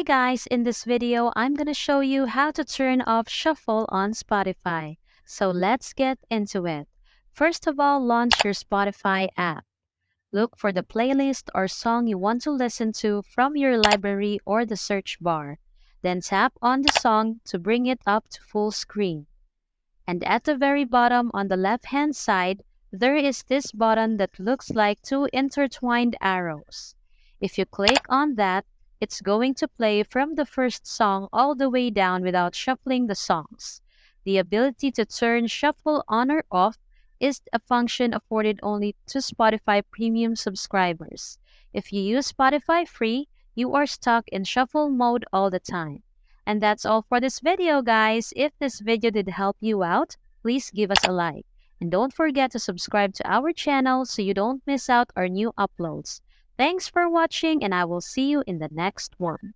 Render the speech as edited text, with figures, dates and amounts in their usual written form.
Hi guys, in this video, I'm gonna show you how to turn off shuffle on Spotify. So let's get into it. First of all, launch your Spotify app. Look for the playlist or song you want to listen to from your library or the search bar. Then tap on the song to bring it up to full screen. And at the very bottom on the left-hand side, there is this button that looks like two intertwined arrows. If you click on that, it's going to play from the first song all the way down without shuffling the songs. The ability to turn shuffle on or off is a function afforded only to Spotify premium subscribers. If you use Spotify free, you are stuck in shuffle mode all the time. And that's all for this video, guys. If this video did help you out, please give us a like. And don't forget to subscribe to our channel so you don't miss out our new uploads. Thanks for watching, and I will see you in the next one.